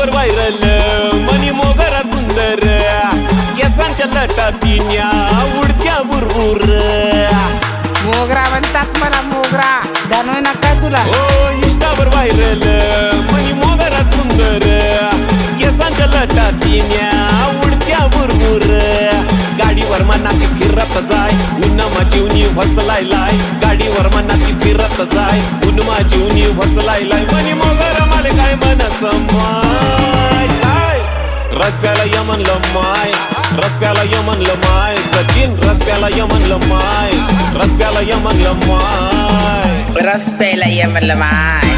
इंस्टावर viral मनी मोगरा सुंदर केसांच्या लटातीन्या उडत्या बुरबुर मोगरा म्हणतात मला मोगरा जाणवय ना काय तुला हो इंस्टावर व्हायरल मनी मोगरा सुंदर केसांच्या लटातीन्या उडत्या बुरबुर गाडीवर मना ती फिरत जाय उन्हा जीवनी फसलायलाय गाडीवर मना ती फिरत जाय उन्हा जीवनी फसलायलाय मनी मोगरा माले काय मनस माय काय रस्त्याला य म्हणलं माय रस्त्याला य म्हणलं माय सचिन रस्त्याला य म्हणलं माय रस्त्याला य म्हणलं माय रस प्यायला ये म्हणलं माय